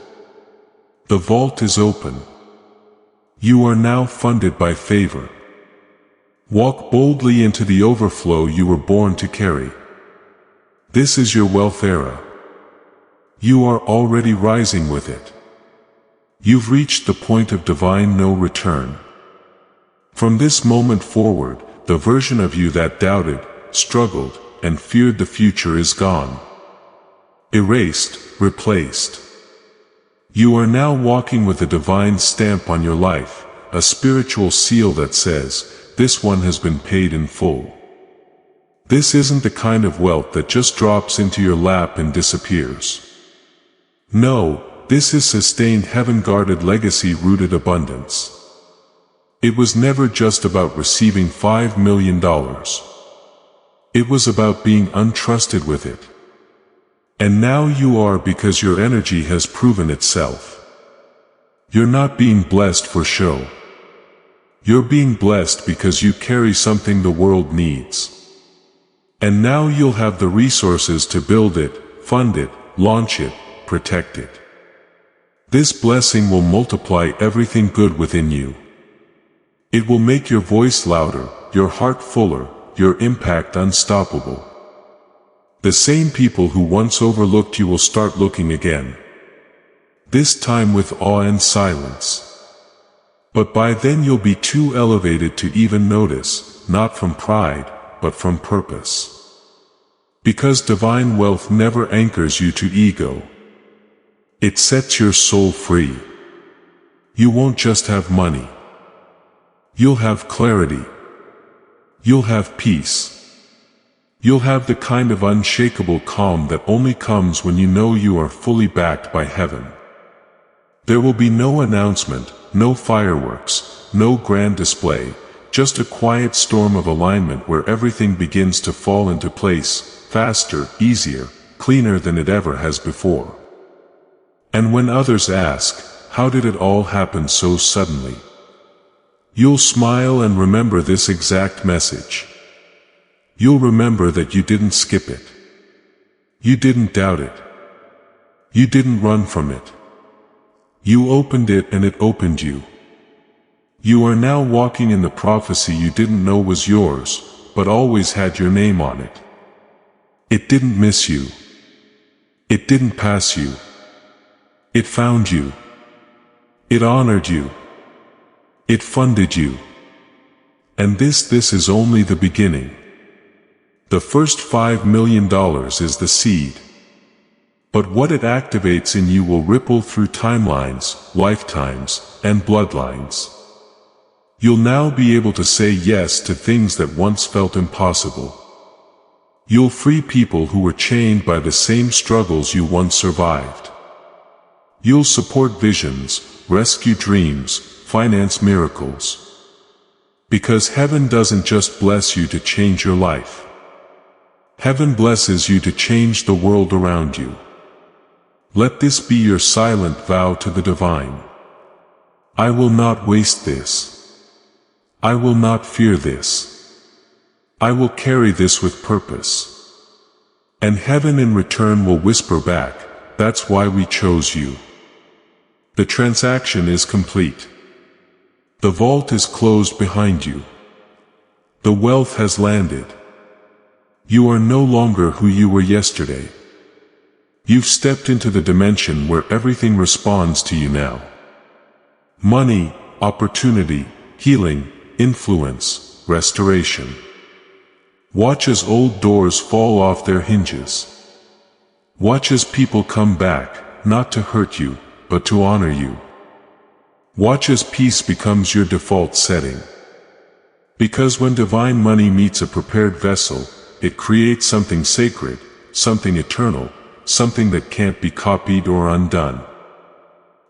The vault is open. You are now funded by favor. Walk boldly into the overflow you were born to carry. This is your wealth era. You are already rising with it. You've reached the point of divine no return. From this moment forward, the version of you that doubted, struggled, and feared the future is gone. Erased, replaced. You are now walking with a divine stamp on your life, a spiritual seal that says, this one has been paid in full. This isn't the kind of wealth that just drops into your lap and disappears. No, this is sustained heaven-guarded legacy-rooted abundance. It was never just about receiving $5 million. It was about being untrusted with it. And now you are because your energy has proven itself. You're not being blessed for show. You're being blessed because you carry something the world needs. And now you'll have the resources to build it, fund it, launch it, protect it. This blessing will multiply everything good within you. It will make your voice louder, your heart fuller, your impact unstoppable. The same people who once overlooked you will start looking again. This time with awe and silence. But by then you'll be too elevated to even notice, not from pride, but from purpose. Because divine wealth never anchors you to ego. It sets your soul free. You won't just have money. You'll have clarity. You'll have peace. You'll have the kind of unshakable calm that only comes when you know you are fully backed by heaven. There will be no announcement, no fireworks, no grand display, just a quiet storm of alignment where everything begins to fall into place, faster, easier, cleaner than it ever has before. And when others ask, how did it all happen so suddenly? You'll smile and remember this exact message. You'll remember that you didn't skip it. You didn't doubt it. You didn't run from it. You opened it and it opened you. You are now walking in the prophecy you didn't know was yours, but always had your name on it. It didn't miss you. It didn't pass you. It found you. It honored you. It funded you. And this is only the beginning. The first $5 million is the seed. But what it activates in you will ripple through timelines, lifetimes, and bloodlines. You'll now be able to say yes to things that once felt impossible. You'll free people who were chained by the same struggles you once survived. You'll support visions, rescue dreams, finance miracles. Because heaven doesn't just bless you to change your life. Heaven blesses you to change the world around you. Let this be your silent vow to the divine. I will not waste this. I will not fear this. I will carry this with purpose. And heaven in return will whisper back, that's why we chose you. The transaction is complete. The vault is closed behind you. The wealth has landed. You are no longer who you were yesterday. You've stepped into the dimension where everything responds to you now. Money, opportunity, healing, influence, restoration. Watch as old doors fall off their hinges. Watch as people come back, not to hurt you, but to honor you. Watch as peace becomes your default setting. Because when divine money meets a prepared vessel, it creates something sacred, something eternal, something that can't be copied or undone.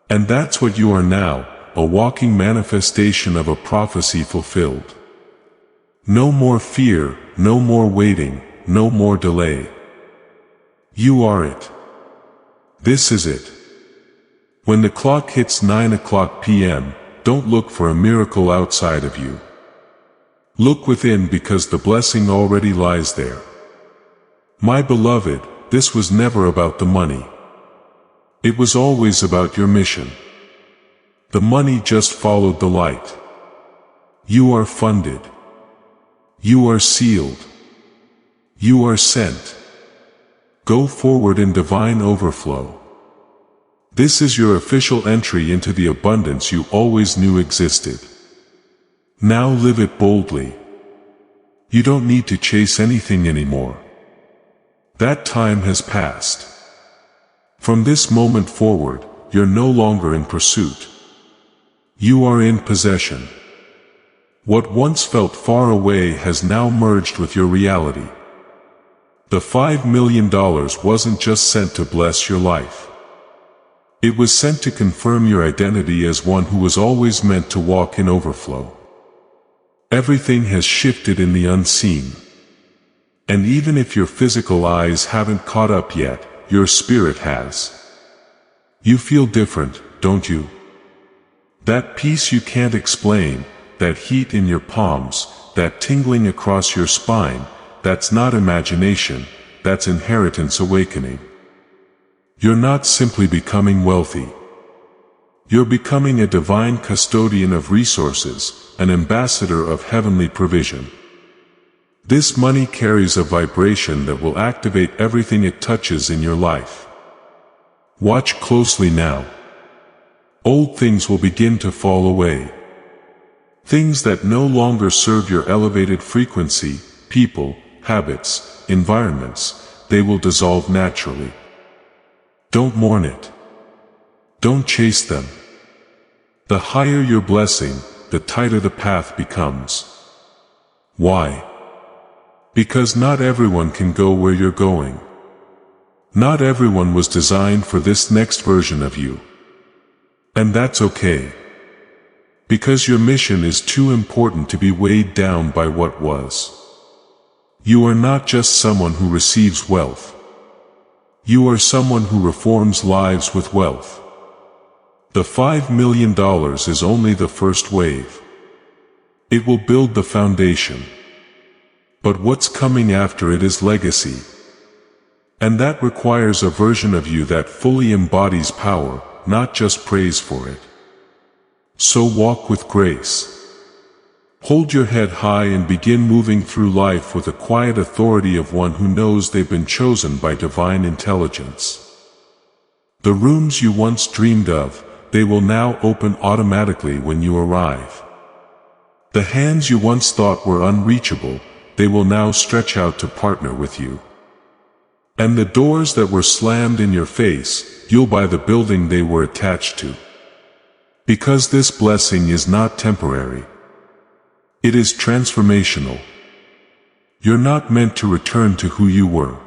And that's what you are now, a walking manifestation of a prophecy fulfilled. No more fear, no more waiting, no more delay. You are it. This is it. When the clock hits 9 p.m., don't look for a miracle outside of you. Look within because the blessing already lies there. My beloved, this was never about the money. It was always about your mission. The money just followed the light. You are funded. You are sealed. You are sent. Go forward in divine overflow. This is your official entry into the abundance you always knew existed. Now live it boldly. You don't need to chase anything anymore. That time has passed. From this moment forward, you're no longer in pursuit. You are in possession. What once felt far away has now merged with your reality. The $5 million wasn't just sent to bless your life. It was sent to confirm your identity as one who was always meant to walk in overflow. Everything has shifted in the unseen. And even if your physical eyes haven't caught up yet, your spirit has. You feel different, don't you? That peace you can't explain, that heat in your palms, that tingling across your spine, that's not imagination, that's inheritance awakening. You're not simply becoming wealthy. You're becoming a divine custodian of resources, an ambassador of heavenly provision. This money carries a vibration that will activate everything it touches in your life. Watch closely now. Old things will begin to fall away. Things that no longer serve your elevated frequency, people, habits, environments, they will dissolve naturally. Don't mourn it. Don't chase them. The higher your blessing, the tighter the path becomes. Why? Because not everyone can go where you're going. Not everyone was designed for this next version of you. And that's okay. Because your mission is too important to be weighed down by what was. You are not just someone who receives wealth. You are someone who reforms lives with wealth. The $5 million is only the first wave. It will build the foundation. But what's coming after it is legacy. And that requires a version of you that fully embodies power, not just praise for it. So walk with grace. Hold your head high and begin moving through life with the quiet authority of one who knows they've been chosen by divine intelligence. The rooms you once dreamed of, they will now open automatically when you arrive. The hands you once thought were unreachable, they will now stretch out to partner with you. And the doors that were slammed in your face, you'll buy the building they were attached to. Because this blessing is not temporary. It is transformational. You're not meant to return to who you were.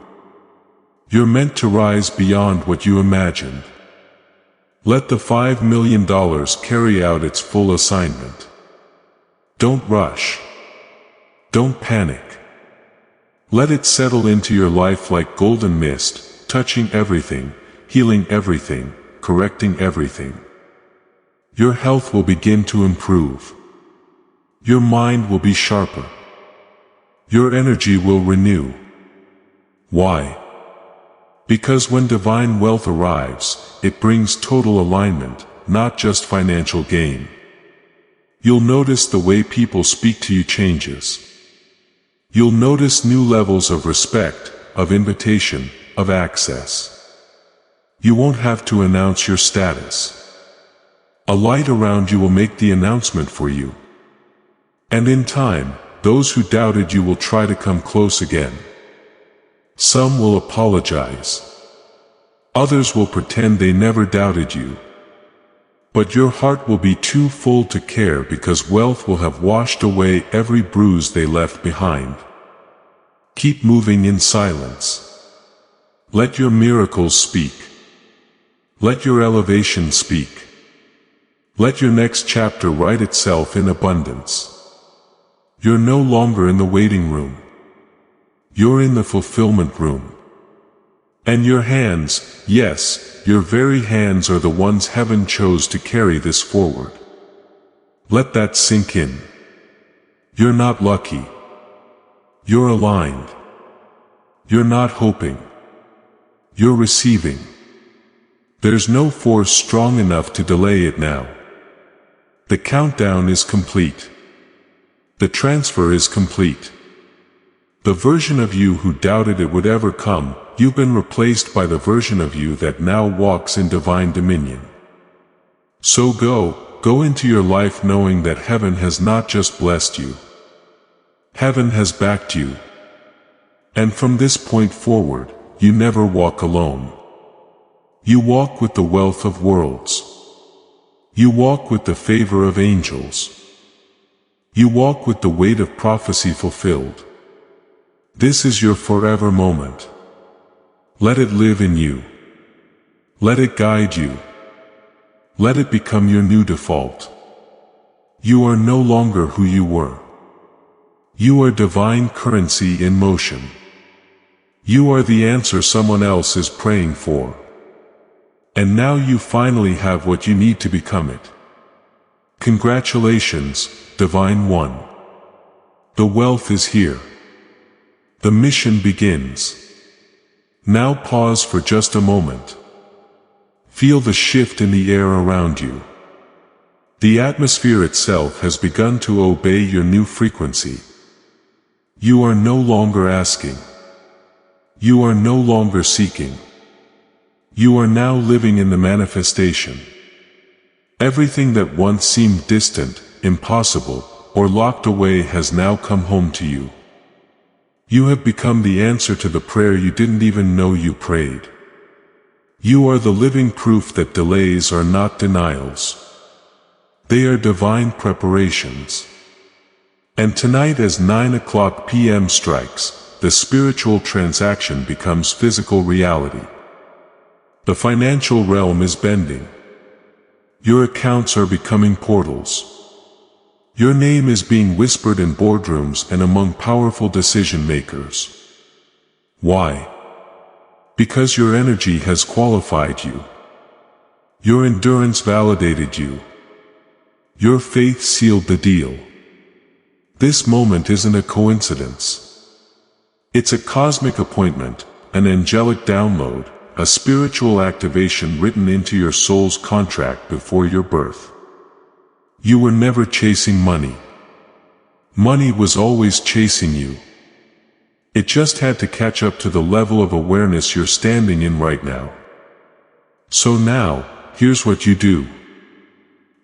You're meant to rise beyond what you imagined. Let the $5 million carry out its full assignment. Don't rush. Don't panic. Let it settle into your life like golden mist, touching everything, healing everything, correcting everything. Your health will begin to improve. Your mind will be sharper. Your energy will renew. Why? Because when divine wealth arrives, it brings total alignment, not just financial gain. You'll notice the way people speak to you changes. You'll notice new levels of respect, of invitation, of access. You won't have to announce your status. A light around you will make the announcement for you. And in time, those who doubted you will try to come close again. Some will apologize. Others will pretend they never doubted you. But your heart will be too full to care because wealth will have washed away every bruise they left behind. Keep moving in silence. Let your miracles speak. Let your elevation speak. Let your next chapter write itself in abundance. You're no longer in the waiting room. You're in the fulfillment room. And your hands, yes, your very hands are the ones heaven chose to carry this forward. Let that sink in. You're not lucky. You're aligned. You're not hoping. You're receiving. There's no force strong enough to delay it now. The countdown is complete. The transfer is complete. The version of you who doubted it would ever come, you've been replaced by the version of you that now walks in divine dominion. So go into your life knowing that heaven has not just blessed you. Heaven has backed you. And from this point forward, you never walk alone. You walk with the wealth of worlds. You walk with the favor of angels. You walk with the weight of prophecy fulfilled. This is your forever moment. Let it live in you. Let it guide you. Let it become your new default. You are no longer who you were. You are divine currency in motion. You are the answer someone else is praying for. And now you finally have what you need to become it. Congratulations, Divine One. The wealth is here. The mission begins. Now pause for just a moment. Feel the shift in the air around you. The atmosphere itself has begun to obey your new frequency. You are no longer asking. You are no longer seeking. You are now living in the manifestation. Everything that once seemed distant, impossible, or locked away has now come home to you. You have become the answer to the prayer you didn't even know you prayed. You are the living proof that delays are not denials. They are divine preparations. And tonight as 9:00 p.m. strikes, the spiritual transaction becomes physical reality. The financial realm is bending. Your accounts are becoming portals. Your name is being whispered in boardrooms and among powerful decision makers. Why? Because your energy has qualified you. Your endurance validated you. Your faith sealed the deal. This moment isn't a coincidence. It's a cosmic appointment, an angelic download, a spiritual activation written into your soul's contract before your birth. You were never chasing money. Money was always chasing you. It just had to catch up to the level of awareness you're standing in right now. So now, here's what you do.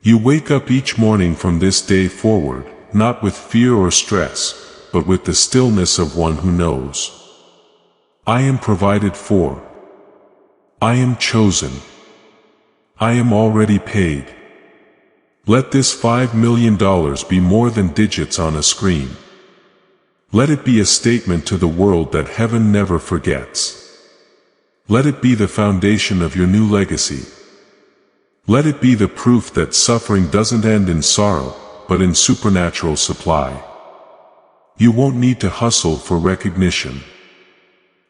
You wake up each morning from this day forward, not with fear or stress, but with the stillness of one who knows. I am provided for. I am chosen. I am already paid. Let this $5 million be more than digits on a screen. Let it be a statement to the world that heaven never forgets. Let it be the foundation of your new legacy. Let it be the proof that suffering doesn't end in sorrow, but in supernatural supply. You won't need to hustle for recognition.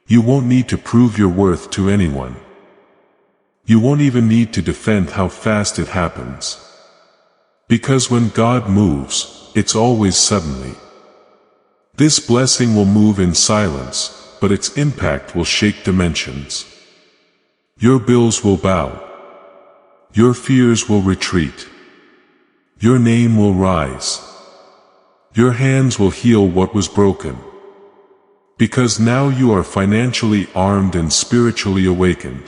You won't need to prove your worth to anyone. You won't even need to defend how fast it happens. Because when God moves, it's always suddenly. This blessing will move in silence, but its impact will shake dimensions. Your bills will bow. Your fears will retreat. Your name will rise. Your hands will heal what was broken. Because now you are financially armed and spiritually awakened.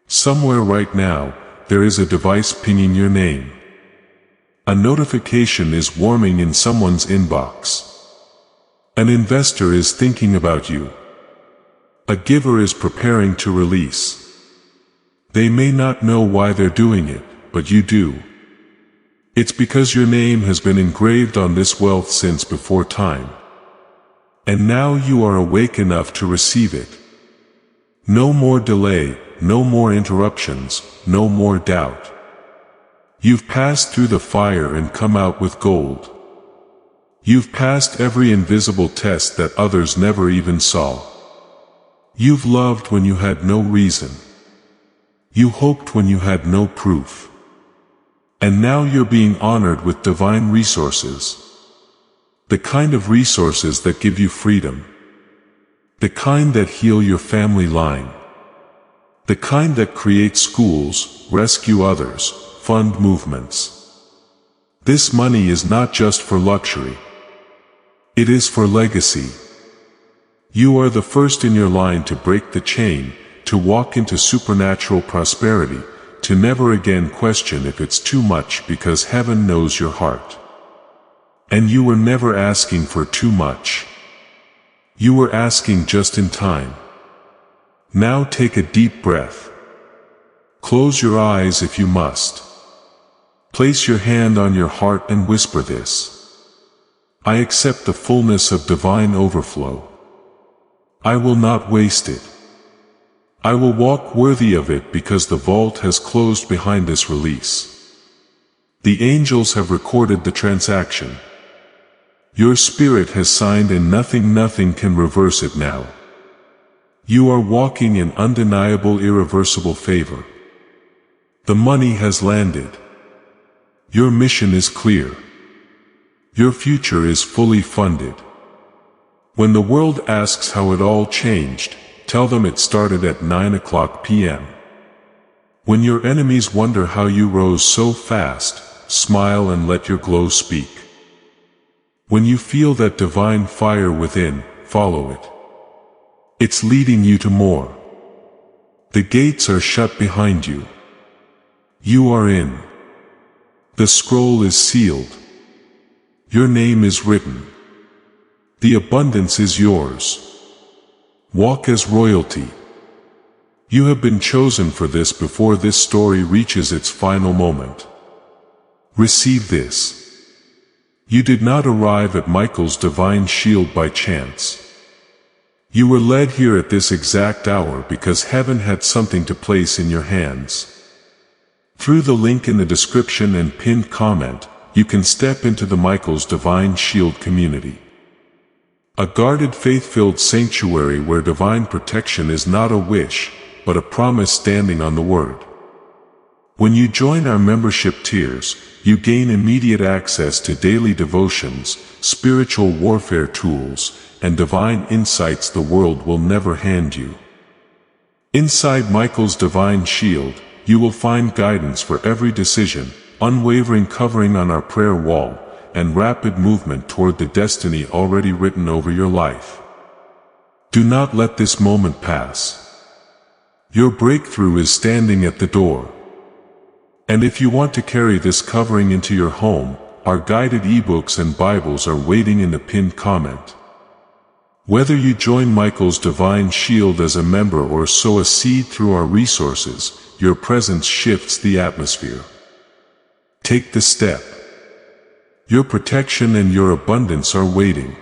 Somewhere right now, there is a device pinging your name. A notification is warming in someone's inbox. An investor is thinking about you. A giver is preparing to release. They may not know why they're doing it, but you do. It's because your name has been engraved on this wealth since before time. And now you are awake enough to receive it. No more delay, no more interruptions, no more doubt. You've passed through the fire and come out with gold. You've passed every invisible test that others never even saw. You've loved when you had no reason. You hoped when you had no proof. And now you're being honored with divine resources. The kind of resources that give you freedom. The kind that heal your family line. The kind that create schools, rescue others, fund movements. This money is not just for luxury. It is for legacy. You are the first in your line to break the chain, to walk into supernatural prosperity, to never again question if it's too much because heaven knows your heart. And you were never asking for too much. You were asking just in time. Now take a deep breath. Close your eyes if you must. Place your hand on your heart and whisper this. I accept the fullness of divine overflow. I will not waste it. I will walk worthy of it because the vault has closed behind this release. The angels have recorded the transaction. Your spirit has signed and nothing can reverse it now. You are walking in undeniable irreversible favor. The money has landed. Your mission is clear. Your future is fully funded. When the world asks how it all changed, tell them it started at 9 p.m. When your enemies wonder how you rose so fast, smile and let your glow speak. When you feel that divine fire within, follow it. It's leading you to more. The gates are shut behind you. You are in. The scroll is sealed. Your name is written. The abundance is yours. Walk as royalty. You have been chosen for this before this story reaches its final moment. Receive this. You did not arrive at Michael's divine shield by chance. You were led here at this exact hour because heaven had something to place in your hands. Through the link in the description and pinned comment, you can step into the Michael's Divine Shield community. A guarded faith-filled sanctuary where divine protection is not a wish, but a promise standing on the Word. When you join our membership tiers, you gain immediate access to daily devotions, spiritual warfare tools, and divine insights the world will never hand you. Inside Michael's Divine Shield, you will find guidance for every decision, unwavering covering on our prayer wall, and rapid movement toward the destiny already written over your life. Do not let this moment pass. Your breakthrough is standing at the door. And if you want to carry this covering into your home, our guided ebooks and Bibles are waiting in the pinned comment. Whether you join Michael's Divine Shield as a member or sow a seed through our resources, your presence shifts the atmosphere. Take the step. Your protection and your abundance are waiting.